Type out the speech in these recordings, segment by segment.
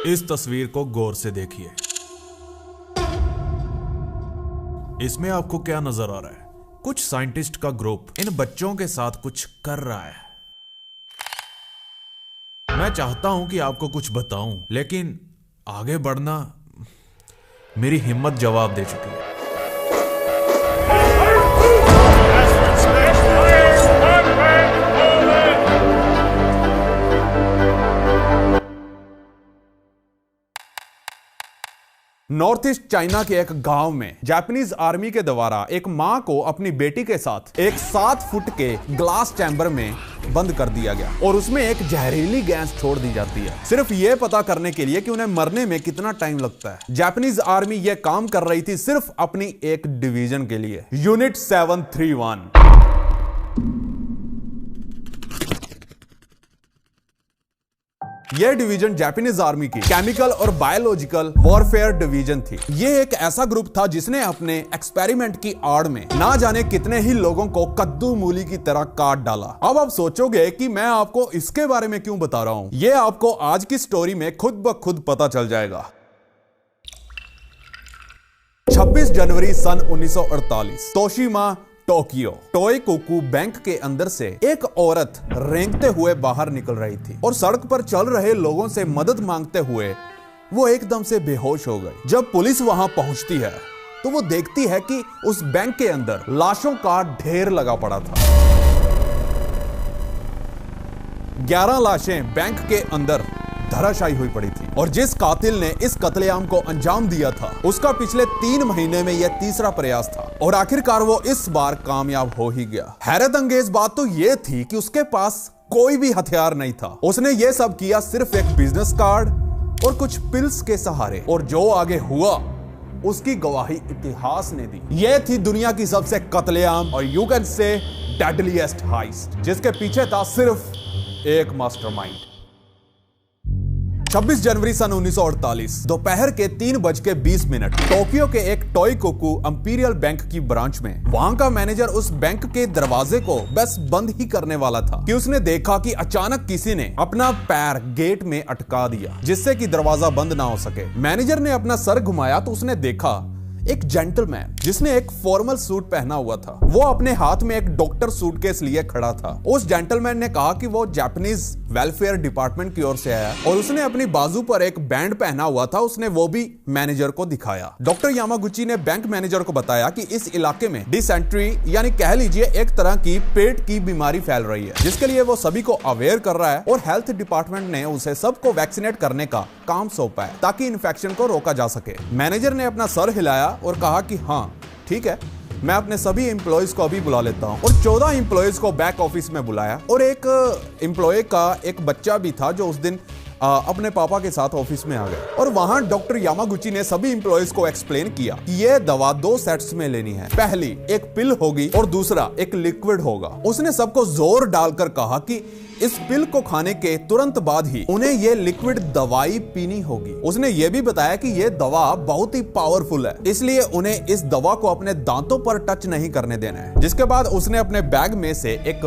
इस तस्वीर को गौर से देखिए। इसमें आपको क्या नजर आ रहा है? कुछ साइंटिस्ट का ग्रुप इन बच्चों के साथ कुछ कर रहा है। मैं चाहता हूं कि आपको कुछ बताऊं, लेकिन आगे बढ़ना मेरी हिम्मत जवाब दे चुकी है। नॉर्थ ईस्ट चाइना के एक गांव में जापानीज आर्मी के द्वारा एक मां को अपनी बेटी के साथ एक 7 फुट के ग्लास चैम्बर में बंद कर दिया गया और उसमें एक जहरीली गैस छोड़ दी जाती है, सिर्फ यह पता करने के लिए कि उन्हें मरने में कितना टाइम लगता है। जापानीज आर्मी यह काम कर रही थी सिर्फ अपनी एक डिवीजन के लिए, यूनिट 731। यह डिवीजन जापानीज आर्मी की केमिकल और बायोलॉजिकल वॉरफेयर डिवीजन थी। यह एक ऐसा ग्रुप था जिसने अपने एक्सपेरिमेंट की आड़ में ना जाने कितने ही लोगों को कद्दू मूली की तरह काट डाला। अब आप सोचोगे कि मैं आपको इसके बारे में क्यों बता रहा हूं। यह आपको आज की स्टोरी में खुद ब खुद पता चल जाएगा। 26 जनवरी सन 1948 तोशिमा टोक्यो टोयकोकू बैंक के अंदर से एक औरत रेंगते हुए बाहर निकल रही थी और सड़क पर चल रहे लोगों से मदद मांगते हुए वो एकदम से बेहोश हो गई। जब पुलिस वहां पहुंचती है तो वो देखती है कि उस बैंक के अंदर लाशों का ढेर लगा पड़ा था। 11 लाशें बैंक के अंदर धराशायी हुई पड़ी थी और जिस कातिल ने इस कत्लेआम को अंजाम दिया था उसका पिछले 3 महीने में यह तीसरा प्रयास था और आखिरकार वो इस बार कामयाब हो ही गया। हैरत अंगेज बात तो यह थी कि उसके पास कोई भी हथियार नहीं था। उसने यह सब किया सिर्फ एक बिजनेस कार्ड और कुछ पिल्स के सहारे, और जो आगे हुआ उसकी गवाही इतिहास ने दी। यह थी दुनिया की सबसे कत्लेआम और यू कैन से डेडलीएस्ट हाइस्ट, जिसके पीछे था सिर्फ एक मास्टरमाइंड। 26 जनवरी सन 1948 दोपहर के 3:20 टोक्यो के एक टोयकोकू इंपीरियल बैंक की ब्रांच में वहां का मैनेजर उस बैंक के दरवाजे को बस बंद ही करने वाला था कि उसने देखा कि अचानक किसी ने अपना पैर गेट में अटका दिया जिससे कि दरवाजा बंद ना हो सके। मैनेजर ने अपना सर घुमाया तो उसने देखा एक जेंटलमैन जिसने एक फॉर्मल सूट पहना हुआ था, वो अपने हाथ में एक डॉक्टर सूटकेस लिए खड़ा था। उस जेंटलमैन ने कहा कि वो जापानीज वेलफेयर डिपार्टमेंट की ओर से आया और उसने अपनी बाजू पर एक बैंड पहना हुआ था, उसने वो भी मैनेजर को दिखाया। डॉक्टर यामागुची ने बैंक मैनेजर को बताया कि इस इलाके में डिसेंट्री यानी कह लीजिए एक तरह की पेट की बीमारी फैल रही है, जिसके लिए वो सभी को अवेयर कर रहा है और हेल्थ डिपार्टमेंट ने उसे सबको वैक्सीनेट करने का काम सौंपा है ताकि इन्फेक्शन को रोका जा सके। मैनेजर ने अपना सर हिलाया और कहा कि हाँ ठीक है, मैं अपने सभी एम्प्लॉयज को अभी बुला लेता हूं, और 14 एम्प्लॉयज को बैक ऑफिस में बुलाया और एक एम्प्लॉय का एक बच्चा भी था जो उस दिन अपने पापा के साथ ऑफिस में आ गए। और वहां डॉक्टर यामागुची ने सभी एम्प्लॉयज को एक्सप्लेन किया कि यह दवा 2 सेट्स में लेनी है, पहली एक पिल होगी और दूसरा एक लिक्विड होगा। उसने सबको जोर डालकर कहा कि इस पिल को खाने के तुरंत बाद ही उन्हें यह लिक्विड दवाई पीनी होगी। उसने यह भी बताया कि यह दवा बहुत ही पावरफुल है, इसलिए उन्हें इस दवा को अपने दांतों पर टच नहीं करने देना है। जिसके बाद उसने अपने बैग में से एक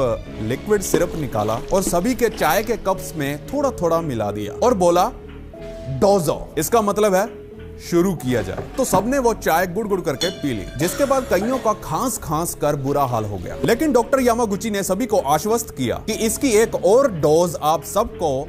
लिक्विड सिरप निकाला और सभी के चाय के कप्स में थोड़ा थोड़ा मिला दिया और बोला डोजो, इसका मतलब है शुरू किया जाए। तो सबने वो चाय गुड़ गुड़ करके पी ली, जिसके बाद कईयों का खांस खांस कर बुरा हाल हो गया। लेकिन डॉक्टर यामागुची ने सभी को आश्वस्त किया कि इसकी एक और डोज आप सबको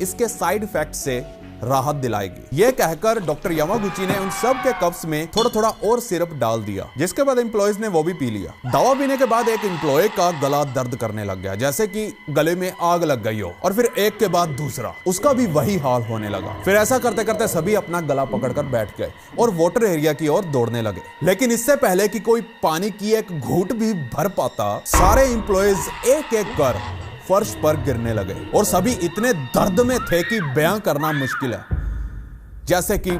इसके साइड इफेक्ट से राहत दिलाएगी। यह कहकर डॉक्टर यामागुची ने उन सब के कप्स में थोड़ा थोड़ा और सिरप डाल दिया, जिसके बाद एम्प्लॉयज ने वो भी पी लिया। दवा पीने के बाद एक एम्प्लॉय का गला दर्द करने लग गया, जैसे कि गले में आग लग गई हो, और फिर एक के बाद दूसरा उसका भी वही हाल होने लगा। फिर ऐसा करते करते सभी अपना गला पकड़कर बैठ गए और वाटर एरिया की ओर दौड़ने लगे। लेकिन इससे पहले कि कोई पानी की एक घूंट भी भर पाता, सारे एम्प्लॉयज एक एक कर फर्श पर गिरने लगे और सभी इतने दर्द में थे कि बयां करना मुश्किल है, जैसे कि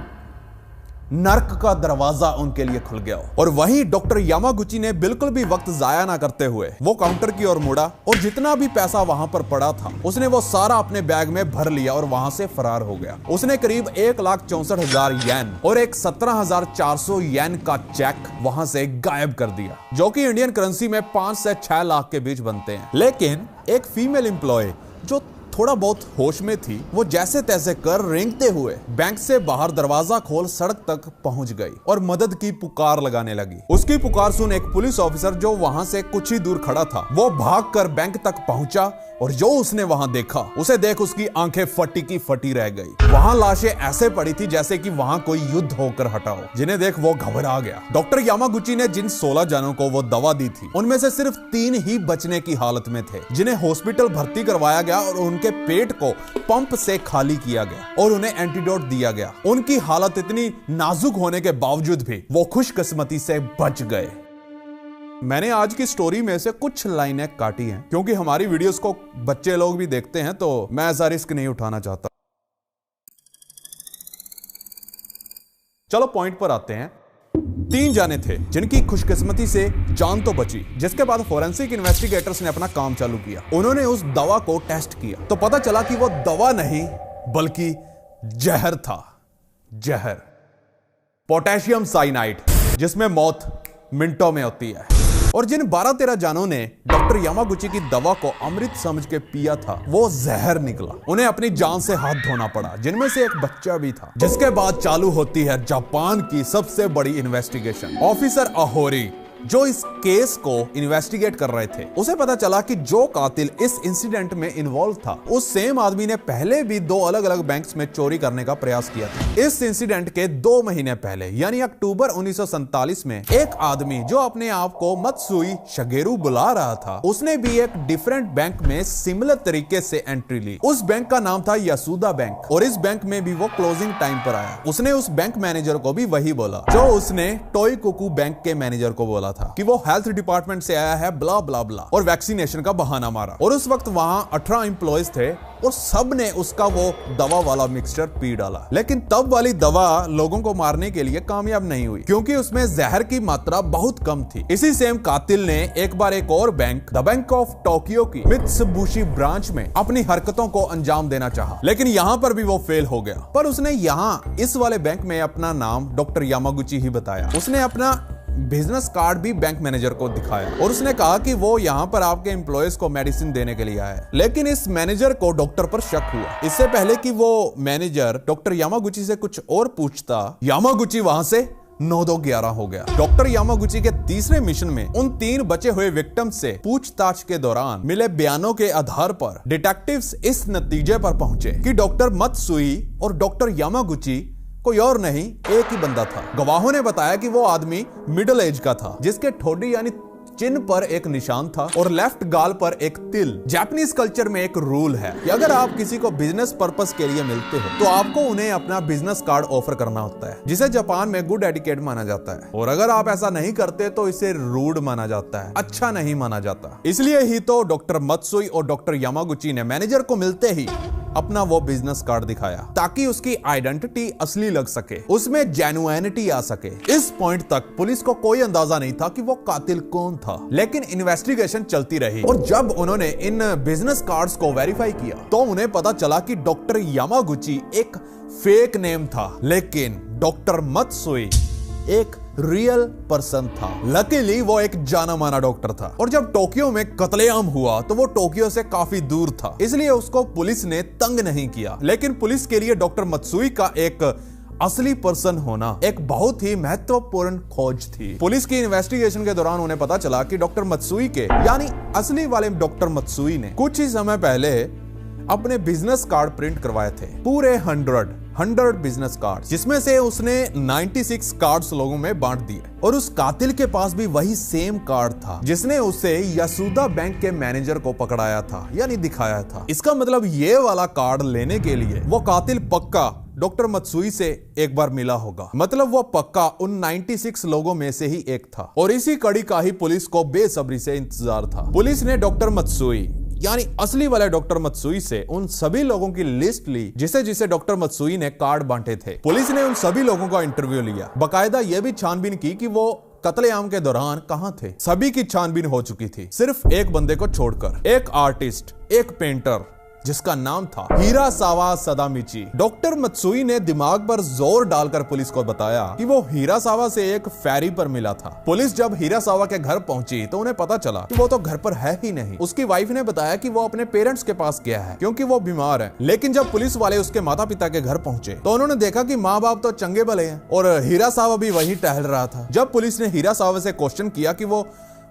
नर्क का दरवाजा उनके लिए खुल गया। और वहीं डॉक्टर यामागुची ने बिल्कुल भी वक्त जाया ना करते हुए वो काउंटर की ओर मुड़ा और जितना भी पैसा वहां पर पड़ा था उसने वो सारा अपने बैग में भर लिया और वहां से फरार हो गया। उसने करीब 1,64,000 येन और एक 17,400 येन का चेक वहां से गायब कर दिया, जो कि इंडियन करेंसी में 5 से 6 लाख के बीच बनते हैं। लेकिन एक फीमेल एम्प्लॉय जो थोड़ा बहुत होश में थी, वो जैसे तैसे कर रेंगते हुए बैंक से बाहर दरवाजा खोल सड़क तक पहुंच गई और मदद की पुकार लगाने लगी। उसकी पुकार सुन एक पुलिस ऑफिसर जो वहां से कुछ ही दूर खड़ा था, वो भागकर बैंक तक पहुंचा और जो उसने वहां देखा, उसे देख उसकी आंखें फटी की फटी रह गई। वहां लाशें ऐसे पड़ी थी जैसे कि वहां कोई युद्ध होकर हटा हो, जिन्हें देख वो घबरा गया। डॉक्टर यामागुची ने जिन 16 जनों को वो दवा दी थी, उनमें से सिर्फ 3 ही बचने की हालत में थे, जिन्हें हॉस्पिटल भर्ती करवाया गया और उनके पेट को पंप से खाली किया गया और उन्हें एंटीडोट दिया गया। उनकी हालत इतनी नाजुक होने के बावजूद भी वो खुशकिस्मती से बच गए। मैंने आज की स्टोरी में से कुछ लाइनें काटी हैं क्योंकि हमारी वीडियोस को बच्चे लोग भी देखते हैं, तो मैं ऐसा रिस्क नहीं उठाना चाहता। चलो पॉइंट पर आते हैं। 3 जाने थे जिनकी खुशकिस्मती से जान तो बची, जिसके बाद फोरेंसिक इन्वेस्टिगेटर्स ने अपना काम चालू किया। उन्होंने उस दवा को टेस्ट किया तो पता चला कि वो दवा नहीं बल्कि जहर था। जहर, पोटेशियम साइनाइड, जिसमें मौत मिनटों में होती है। और जिन 12-13 जानों ने डॉक्टर यामागुची की दवा को अमृत समझ के पिया था, वो जहर निकला। उन्हें अपनी जान से हाथ धोना पड़ा, जिनमें से एक बच्चा भी था। जिसके बाद चालू होती है जापान की सबसे बड़ी इन्वेस्टिगेशन। ऑफिसर अहोरी जो इस केस को इन्वेस्टिगेट कर रहे थे, उसे पता चला कि जो कातिल इस इंसिडेंट में इन्वॉल्व था, उस सेम आदमी ने पहले भी 2 अलग-अलग बैंक्स में चोरी करने का प्रयास किया था। इस इंसिडेंट के 2 महीने पहले यानी अक्टूबर 1947 में एक आदमी जो अपने आप को मत्सुई शिगेरू बुला रहा था, उसने भी एक डिफरेंट बैंक में सिमिलर तरीके से एंट्री ली। उस बैंक का नाम था यासुदा बैंक और इस बैंक में भी वो क्लोजिंग टाइम पर आया। उसने उस बैंक मैनेजर को भी वही बोला जो उसने टोइकोकु बैंक के मैनेजर को बोला था कि वो हेल्थ डिपार्टमेंट से आया है, ब्ला ब्ला ब्ला, और वैक्सीनेशन का बहाना मारा। और उस वक्त वहां 18 एम्प्लॉयज थे और सब ने उसका वो दवा वाला मिक्सचर पी डाला। लेकिन तब वाली दवा लोगों को मारने के लिए कामयाब नहीं हुई क्योंकि उसमें जहर की मात्रा बहुत कम थी। इसी सेम कातिल ने एक बार एक और bank, the bank of Tokyo की मित्सुबिशी ब्रांच में अपनी हरकतों को अंजाम देना चाहा, लेकिन यहां पर भी वो फेल हो गया। पर उसने यहां इस वाले बैंक में अपना नाम डॉक्टर यामागुची ही बताया। उसने अपना बिजनेस कार्ड भी बैंक मैनेजर को दिखाया और उसने कहा कि वो यहाँ पर आपके एम्प्लॉयज को मेडिसिन देने के लिए आया है। लेकिन इस मैनेजर को डॉक्टर पर शक हुआ। इससे पहले कि वो मैनेजर डॉक्टर यामागुची से कुछ और पूछता, यामागुची वहां से 9-2-11 हो गया। डॉक्टर यामागुची के तीसरे मिशन में उन 3 बचे हुए विक्टिम से पूछताछ के दौरान मिले बयानों के आधार पर डिटेक्टिव्स इस नतीजे पर पहुंचे कि डॉक्टर मत्सुई और डॉक्टर यामागुची कोई और नहीं, एक ही बंदा था। गवाहों ने बताया कि वो आदमी मिडिल एज का था, जिसके ठोडी यानी चिन्ह पर एक निशान था और लेफ्ट गाल पर एक तिल। जापानीज कल्चर में एक रूल है कि अगर आप किसी को बिजनेस पर्पस के लिए मिलते हो तो आपको उन्हें अपना बिजनेस कार्ड ऑफर करना होता है, जिसे जापान में गुड एटिकेट माना जाता है। और अगर आप ऐसा नहीं करते तो इसे रूड माना जाता है, अच्छा नहीं माना जाता। इसलिए ही तो डॉक्टर मत्सुई और डॉक्टर यामागुची ने मैनेजर को मिलते ही अपना वो बिजनेस कार्ड दिखाया ताकि उसकी आइडेंटिटी असली लग सके, उसमें जेन्युइनिटी आ सके। इस पॉइंट तक पुलिस को कोई अंदाजा नहीं था कि वो कातिल कौन था, लेकिन इन्वेस्टिगेशन चलती रही और जब उन्होंने इन बिजनेस कार्ड्स को वेरीफाई किया तो उन्हें पता चला कि डॉक्टर यामागुची एक फेक नेम था, लेकिन डॉक्टर मत्सुई एक रियल पर्सन था। लकीली वो एक जाना माना डॉक्टर था और जब टोक्यो में कत्लेआम हुआ तो वो टोक्यो से काफी दूर था, इसलिए उसको पुलिस ने तंग नहीं किया। लेकिन पुलिस के लिए डॉक्टर मत्सुई का एक असली पर्सन होना एक बहुत ही महत्वपूर्ण खोज थी। पुलिस की इन्वेस्टिगेशन के दौरान उन्हें पता चला कि डॉक्टर मत्सुई के यानी असली वाले डॉक्टर मत्सुई ने कुछ ही समय पहले अपने बिजनेस कार्ड प्रिंट करवाए थे, पूरे 100 बिजनेस कार्ड, जिसमें से उसने 96 कार्ड्स लोगों में बांट दिए। और उस कातिल के पास भी वही सेम कार्ड था जिसने उसे यासुदा बैंक के मैनेजर को पकड़ाया था यानी दिखाया था। इसका मतलब ये वाला कार्ड लेने के लिए वो कातिल पक्का डॉक्टर मत्सुई से एक बार मिला होगा, मतलब वो पक्का उन 96 लोगों में से ही एक था। और इसी कड़ी का ही पुलिस को बेसब्री से इंतजार था। पुलिस ने डॉक्टर मत्सुई यानी असली वाले डॉक्टर मत्सुई से उन सभी लोगों की लिस्ट ली जिसे जिसे डॉक्टर मत्सुई ने कार्ड बांटे थे। पुलिस ने उन सभी लोगों का इंटरव्यू लिया, बकायदा यह भी छानबीन की कि वो कत्लेआम के दौरान कहां थे। सभी की छानबीन हो चुकी थी, सिर्फ एक बंदे को छोड़कर, एक आर्टिस्ट, एक पेंटर, जिसका नाम था हिरासावा सदामिची। डॉक्टर मत्सुई ने दिमाग पर जोर डालकर पुलिस को बताया कि वो हिरासावा से एक फेरी पर मिला था। पुलिस जब हिरासावा के घर पहुंची तो उन्हें पता चला कि वो तो घर पर है ही नहीं। उसकी वाइफ ने बताया कि वो अपने पेरेंट्स के पास गया है क्योंकि वो बीमार है। लेकिन जब पुलिस वाले उसके माता पिता के घर पहुंचे तो उन्होंने देखा कि माँ बाप तो चंगे भले हैं और हिरासावा भी वहीं टहल रहा था। जब पुलिस ने हिरासावा से क्वेश्चन किया कि वो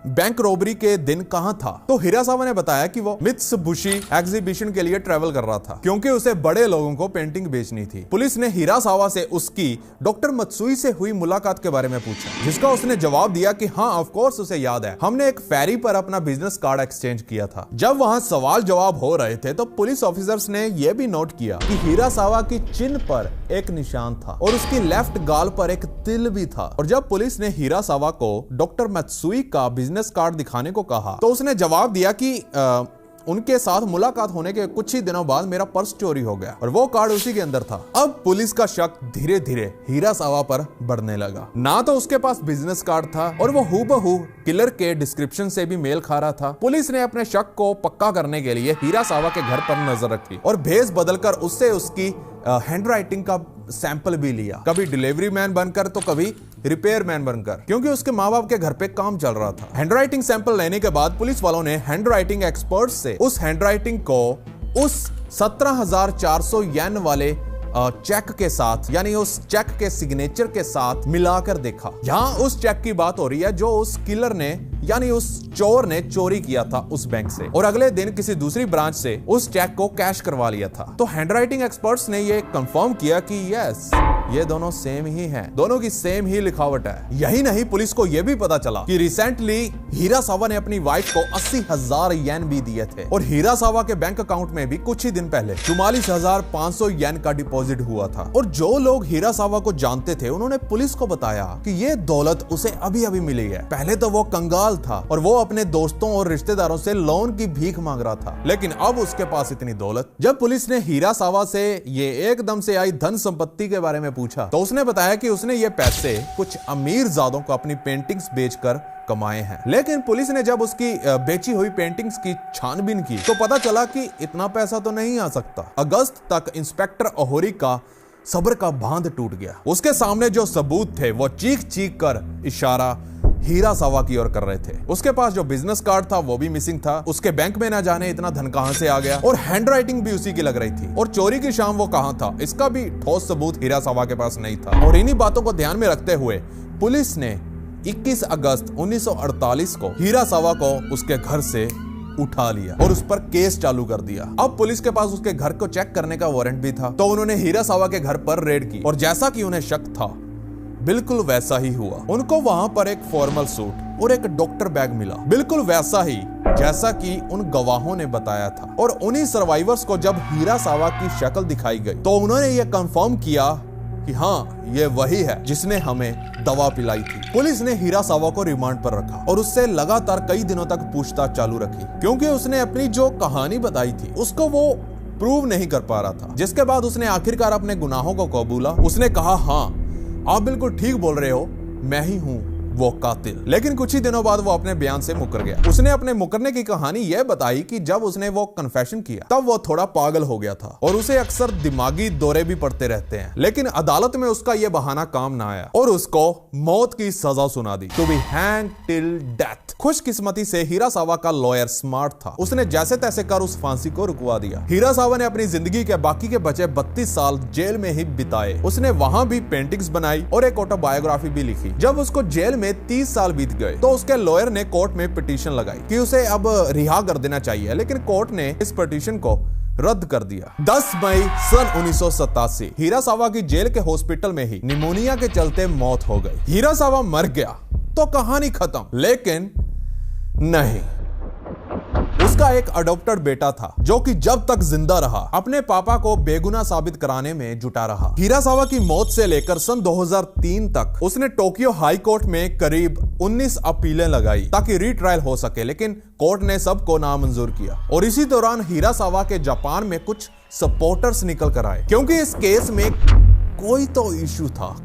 बैंक रॉबरी के दिन कहां था, तो हिरासावा ने बताया कि वो मित्सुबिशी एग्जीबिशन के लिए ट्रैवल कर रहा था क्योंकि उसे बड़े लोगों को पेंटिंग बेचनी थी। पुलिस ने हिरासावा से उसकी डॉक्टर मत्सुई से हुई मुलाकात के बारे में पूछा, जिसका उसने जवाब दिया कि हाँ ऑफ कोर्स उसे याद है, हमने एक फेरी पर अपना बिजनेस कार्ड एक्सचेंज किया था। जब वहां सवाल जवाब हो रहे थे तो पुलिस ऑफिसर्स ने यह भी नोट किया कि हिरासावा की चिन्ह पर एक निशान था और उसकी लेफ्ट गाल पर एक तिल भी था। और जब पुलिस ने हिरासावा को डॉक्टर मत्सुई का बिजनेस कार्ड दिखाने को कहा तो उसने जवाब दिया कि उनके साथ मुलाकात होने के कुछ ही दिनों बाद मेरा पर्स चोरी हो गया और वो कार्ड उसी के अंदर था। अब पुलिस का शक धीरे धीरे हिरासावा पर बढ़ने लगा। ना तो उसके पास बिजनेस कार्ड था और वो हूबहू किलर के डिस्क्रिप्शन से भी मेल खा रहा था। पुलिस ने अपने शक को पक्का करने के लिए हिरासावा के घर पर नजर रखी और भेस बदलकर उससे उसकी हैंडराइटिंग का सैंपल भी लिया, कभी डिलीवरी मैन बनकर तो कभी रिपेयर मैन बनकर, क्योंकि उसके माँ बाप के घर पे काम चल रहा था। हैंडराइटिंग सैंपल लेने के बाद पुलिस वालों ने हैंडराइटिंग एक्सपर्ट से उस हैंडराइटिंग को उस 17,400 येन वाले चेक के साथ, यानी उस चेक के सिग्नेचर के साथ मिलाकर देखा। यहाँ उस चेक की बात हो रही है जो उस किलर ने, यानी उस चोर ने चोरी किया था उस बैंक से और अगले दिन किसी दूसरी ब्रांच से उस चेक को कैश करवा लिया था। तो हैंडराइटिंग एक्सपर्ट्स ने ये कंफर्म किया कि यस, ये दोनों सेम ही हैं, दोनों की सेम ही लिखावट है। यही नहीं, पुलिस को यह भी पता चला कि रिसेंटली हिरासावा ने अपनी वाइफ को 80,000 येन भी दिए थे और हिरासावा के बैंक अकाउंट में भी कुछ ही दिन पहले 44,500 येन का डिपॉजिट हुआ था। और जो लोग हिरासावा को जानते थे उन्होंने पुलिस को बताया कि ये दौलत उसे अभी अभी मिली है। पहले तो वो कंगाल था और वो अपने दोस्तों और रिश्तेदारों से लोन की भीख मांग रहा था, लेकिन अब उसके पास इतनी दौलत। जब पुलिस ने हिरासावा से ये एकदम से आई धन संपत्ति के बारे में पूछा तो उसने बताया कि उसने ये पैसे कुछ अमीर जादों को अपनी पेंटिंग्स बेचकर कमाए हैं। लेकिन पुलिस ने जब उसकी बेची हुई पेंटिंग्स की छानबीन की तो पता चला कि इतना पैसा तो नहीं आ सकता। अगस्त तक इंस्पेक्टर ओहोरी का सब्र का बांध टूट गया। उसके सामने जो सबूत थे वो चीख चीख कर इशारा हिरासावा की ओर कर रहे थे। उसके पास जो बिजनेस कार्ड था वो भी मिसिंग था, उसके बैंक में ना जाने इतना धन कहां से आ गया और हैंडराइटिंग भी उसी की लग रही थी। और चोरी की शाम वो कहां था, इसका भी ठोस सबूत हिरासावा के पास नहीं था। और इन्हीं बातों को ध्यान में रखते हुए पुलिस ने 21 अगस्त 1948 को हिरासावा को उसके घर से उठा लिया और उस पर केस चालू कर दिया। अब पुलिस के पास उसके घर को चेक करने का वारंट भी था, तो उन्होंने हिरासावा के घर पर रेड की और जैसा कि उन्हें शक था बिल्कुल वैसा ही हुआ। उनको वहां पर एक फॉर्मल सूट और एक डॉक्टर बैग मिला, बिल्कुल वैसा ही जैसा कि उन गवाहों ने बताया था। और उन्हीं सर्वाइवर्स को जब हिरासावा की शक्ल दिखाई गई तो उन्होंने ये कंफर्म किया कि हाँ, ये वही है जिसने हमें दवा पिलाई थी। पुलिस ने हिरासावा को रिमांड पर रखा और उससे लगातार कई दिनों तक पूछताछ चालू रखी, क्योंकि उसने अपनी जो कहानी बताई थी उसको वो प्रूव नहीं कर पा रहा था। जिसके बाद उसने आखिरकार अपने गुनाहों को कबूला। उसने कहा, हाँ आप बिल्कुल ठीक बोल रहे हो, मैं ही हूं वो कातिल। लेकिन कुछ ही दिनों बाद वो अपने बयान से मुकर गया। उसने अपने मुकरने की कहानी यह बताई कि जब उसने वो कन्फेशन किया तब वो थोड़ा पागल हो गया था और उसे अक्सर दिमागी दौरे भी पड़ते रहते हैं। लेकिन अदालत में उसका यह बहाना काम ना आया और उसको मौत की सजा सुना दी, to be hanged till death. खुशकिस्मती से हिरासावा का लॉयर स्मार्ट था, उसने जैसे तैसे कर उस फांसी को रुकवा दिया। हिरासावा ने अपनी जिंदगी के बाकी के बचे 32 साल जेल में ही बिताए। उसने वहां भी पेंटिंग्स बनाई और एक ऑटोबायोग्राफी भी लिखी। जब उसको जेल में 30 साल बीत गए तो उसके लॉयर ने कोर्ट में पिटीशन लगाई कि उसे अब रिहा कर देना चाहिए, लेकिन कोर्ट ने इस पिटीशन को रद्द कर दिया। 10 मई सन 1987 हिरासावा की जेल के हॉस्पिटल में ही निमोनिया के चलते मौत हो गई। हिरासावा मर गया तो कहानी खत्म, लेकिन नहीं, उसका एक अडॉप्टेड बेटा था जो कि जब तक जिंदा रहा अपने पापा को बेगुनाह साबित कराने में जुटा रहा। हिरासावा की मौत से लेकर सन 2003 तक उसने टोक्यो हाई कोर्ट में करीब 19 अपीलें लगाई ताकि रीट्रायल हो सके, लेकिन कोर्ट ने सबको नामंजूर किया। और इसी दौरान हिरासावा के जापान में कुछ सपोर्टर्स निकल कर आए, क्योंकि इस केस में कोई तो इशू था,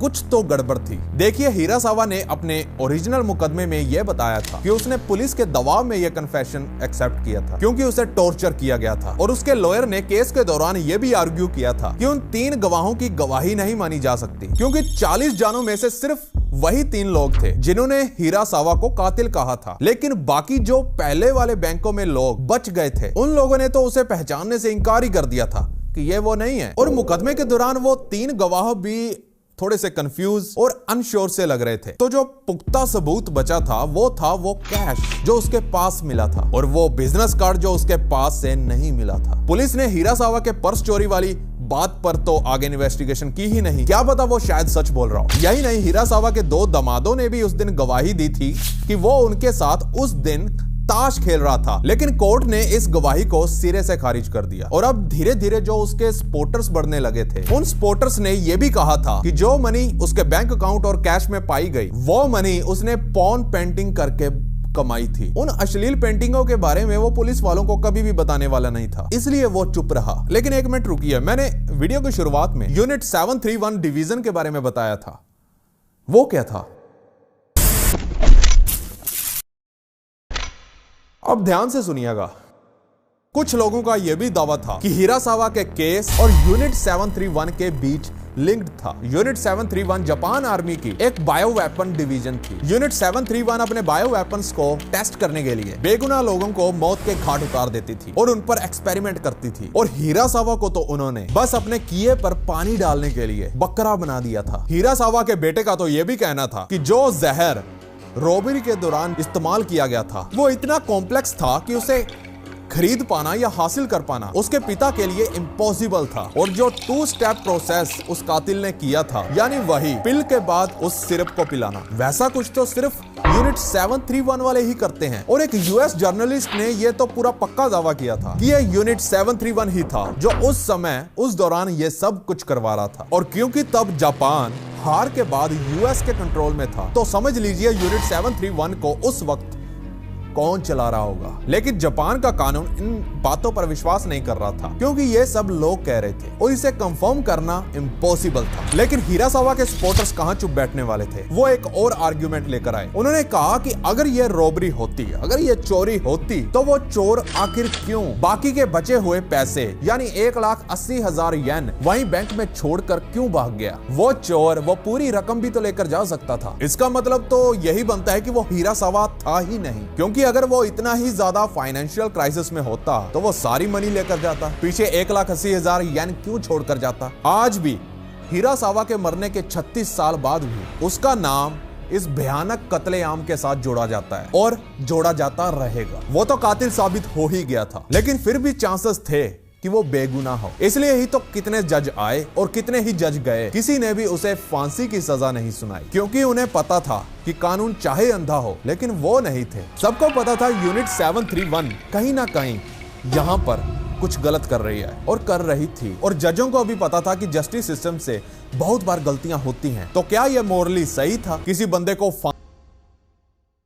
कुछ तो गड़बड़ थी। देखिए, हिरासावा ने अपने ओरिजिनल मुकदमे में यह बताया था कि उसने पुलिस के दबाव में यह कन्फेशन एक्सेप्ट किया था क्योंकि उसे टॉर्चर किया गया था। और उसके लॉयर ने केस के दौरान यह भी आर्ग्यू किया था कि उन 3 गवाहों की गवाही नहीं मानी जा सकती क्योंकि 40 जानों में से सिर्फ वही 3 लोग थे जिन्होंने हिरासावा को कातिल कहा था, लेकिन बाकी जो पहले वाले बैंकों में लोग बच गए थे उन लोगों ने तो उसे पहचानने से इंकार ही कर दिया था कि ये वो नहीं है। और मुकदमे के दौरान वो 3 गवाह भी थोड़े से कंफ्यूज और अनश्योर से लग रहे थे। तो जो पुख्ता सबूत बचा था वो कैश जो उसके पास मिला था और वो बिजनेस कार्ड जो उसके पास से नहीं मिला था। पुलिस ने हिरासावा के पर्स चोरी वाली बात पर तो आगे इन्वेस्टिगेशन की ही नहीं, क्या पता वो शायद सच बोल रहा हो। यही नहीं, हिरासावा के 2 दामादों ने भी उस दिन गवाही दी थी कि वो उनके साथ उस दिन ताश खेल रहा था, लेकिन कोर्ट ने इस गवाही को सिरे से खारिज कर दिया। और अब धीरे धीरे जो उसके सपोर्टर्स बढ़ने लगे थे, उन सपोर्टर्स ने यह भी कहा था कि जो मनी उसके बैंक अकाउंट और कैश में पाई गई वो मनी उसने पॉर्न पेंटिंग करके कमाई थी। उन अश्लील पेंटिंगों के बारे में वो पुलिस वालों को कभी भी बताने वाला नहीं था, इसलिए वो चुप रहा। लेकिन एक मिनट रुकिए, मैंने वीडियो की शुरुआत में यूनिट 731 डिवीजन के बारे में बताया था, वो क्या था? अब ध्यान से सुनिएगा। कुछ लोगों का यह भी दावा था कि हिरासावा के केस और यूनिट 731 के बीच लिंक्ड था। यूनिट 731 जापान आर्मी की एक बायो वेपन डिवीजन थी। यूनिट 731 अपने बायो वेपन्स को टेस्ट करने के लिए बेगुनाह लोगों को मौत के घाट उतार देती थी और उन पर एक्सपेरिमेंट करती थी। और हिरासावा को तो उन्होंने बस अपने किए पर पानी डालने के लिए बकरा बना दिया था। हिरासावा के बेटे का तो यह भी कहना था कि जो जहर रॉबरी के दौरान इस्तेमाल किया गया था वो इतना कॉम्प्लेक्स था कि उसे खरीद पाना या हासिल कर पाना उसके पिता के लिए इम्पॉसिबल था। और जो 2 स्टेप प्रोसेस उस कातिल ने किया था, यानी वही पिल के बाद उस सिरप को पिलाना, वैसा कुछ तो सिर्फ यूनिट 731 वाले ही करते हैं। और एक यूएस जर्नलिस्ट ने यह तो पूरा पक्का दावा किया था कि यह यूनिट 731 ही था जो उस समय उस दौरान यह सब कुछ करवा रहा था। और क्योंकि तब जापान हार के बाद यूएस के कंट्रोल में था, तो समझ लीजिए यूनिट 731 को उस वक्त कौन चला रहा होगा। लेकिन जापान का कानून इन बातों पर विश्वास नहीं कर रहा था क्योंकि ये सब लोग कह रहे थे और इसे कंफर्म करना इम्पॉसिबल था। लेकिन हिरासावा के सपोर्टर्स कहां चुप बैठने वाले थे, वो एक और आर्ग्यूमेंट लेकर आए। उन्होंने कहा कि अगर ये रॉबरी होती, अगर ये चोरी होती, तो वो चोर आखिर क्यों बाकी के बचे हुए पैसे यानी 1,80,000 येन वहीं बैंक में छोड़कर क्यों भाग गया? वो चोर वो पूरी रकम भी तो लेकर जा सकता था। इसका मतलब तो यही बनता है कि वो हिरासावा था ही नहीं, क्योंकि अगर वो इतना ही ज्यादा फाइनेंशियल क्राइसिस में होता तो वो सारी मनी लेकर जाता, पीछे 1,80,000 येन क्यों छोड़कर जाता? आज भी हिरासावा के मरने के 36 साल बाद भी उसका नाम इस भयानक कत्लेआम के साथ जोड़ा जाता है और जोड़ा जाता रहेगा। वो तो कातिल साबित हो ही गया था, लेकिन फिर भी चांसेस थे कि वो बेगुनाह हो। इसलिए ही तो कितने जज आए और कितने ही जज गए, किसी ने भी उसे फांसी की सजा नहीं सुनाई, क्योंकि उन्हें पता था कि कानून चाहे अंधा हो, लेकिन वो नहीं थे। सबको पता था यूनिट 731 कहीं ना कहीं यहाँ पर कुछ गलत कर रही है और कर रही थी। और जजों को भी पता था कि जस्टिस सिस्टम से बहुत बार गलतियां होती हैं। तो क्या यह मोरली सही था किसी बंदे को